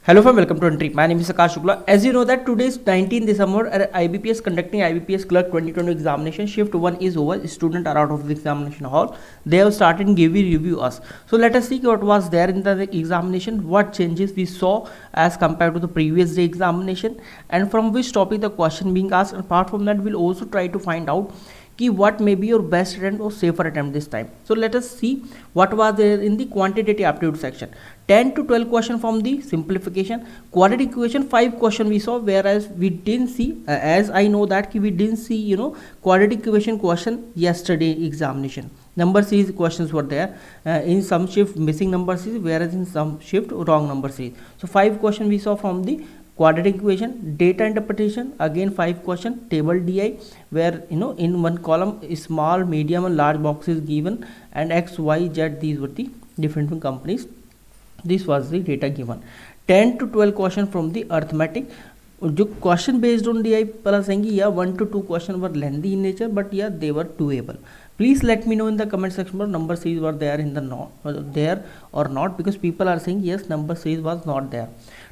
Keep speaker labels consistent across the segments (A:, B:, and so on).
A: Hello from welcome to Entry. My name is Akash Shukla. As you know that today is 19 December IBPS conducting IBPS Clerk 2020 examination. Shift 1 is over. Students are out of the examination hall. They have started giving review us. So let us see what was there in the examination, what changes we saw as compared to the previous day examination, and from which topic the question being asked. And apart from that, we'll also try to find out what may be your best attempt or safer attempt this time. So let us see what was there in the quantitative aptitude section. 10 to 12 question from the simplification, quadratic equation 5 question we saw, whereas we didn't see as I know that we didn't see quadratic equation question yesterday examination. Number series questions were there, in some shift missing number series, whereas in some shift wrong number series. So 5 question we saw from the quadratic equation. Data interpretation, again 5 question. Table DI, where in one column small, medium and large boxes given, and X, Y, Z, these were the different companies. This was the data given. 10 to 12 question from the arithmetic. जो question based on D I plus आएंगी, या 1 to 2 question were lengthy in nature, but या दे वर doable. Please let me know in the comment section whether number series were there in the there or not, because people are saying yes, number series was not there.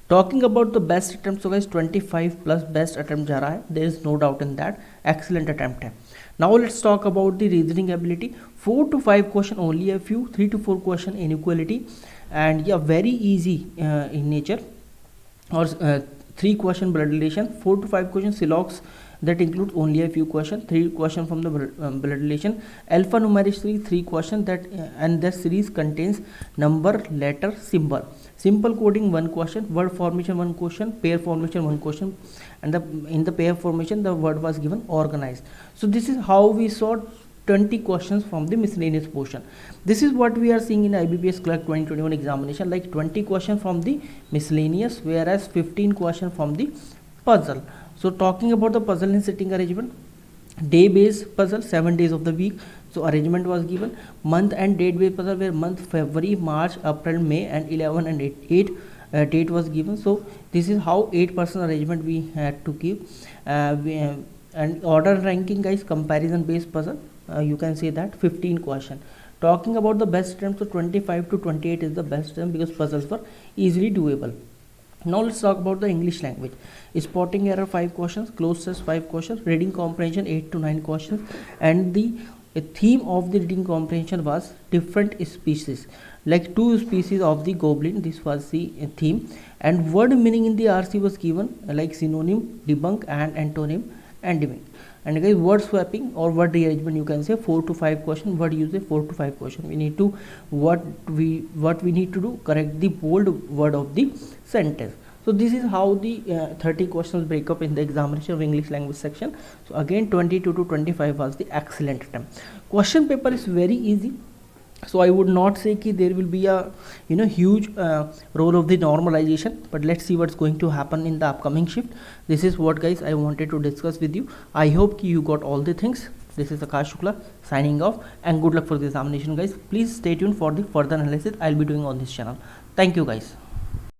A: Talking about the best attempt, so guys 25 plus best attempt जा रहा है, there is no doubt in that. Excellent attempt है. Now let's talk about the reasoning ability. 4 to 5 question only a few, 3 to 4 question inequality, and yeah, very easy in nature, or 3 question blood relation. 4 to 5 question silox, that includes only a few questions. 3 question from the blood relation. Alphanumeric series 3 question, that and that series contains number, letter, symbol. Simple coding 1 question, word formation 1 question, pair formation 1 question, and in the pair formation the word was given organized. So this is how we saw 20 questions from the miscellaneous portion. This is what we are seeing in IBPS Clerk 2021 examination, like 20 questions from the miscellaneous, whereas 15 questions from the puzzle. So talking about the puzzle in sitting arrangement, day based puzzle 7 days of the week. So arrangement was given. Month and date based puzzle, where month February, March, April, May, and 11 and 8 date was given. So this is how 8% arrangement we had to give. And order ranking, guys, comparison based puzzle, you can say that 15 question. Talking about the best attempt, so 25 to 28 is the best attempt, because puzzles were easily doable. Now let's talk about the English language. Spotting error 5 questions, closed test 5 questions, reading comprehension 8 to 9 questions, and the theme of the reading comprehension was different species, like 2 species of the goblin. This was the theme, and word meaning in the RC was given, like synonym, debunk, and antonym, and debunk. And guys, word swapping or word rearrangement, you can say 4 to 5 question. Word usage 4 to 5 question. We need to what we need to do, correct the bold word of the sentence. So this is how the 30 questions break up in the examination of English language section. So again 22 to 25 was the excellent attempt. Question paper is very easy, so I would not say that there will be a huge role of the normalization, but let's see what's going to happen in the upcoming shift. This is what, guys, I wanted to discuss with you. I hope you got all the things. This is Akash Shukla signing off, and good luck for the examination, guys. Please stay tuned for the further analysis I'll be doing on this channel. Thank you, guys.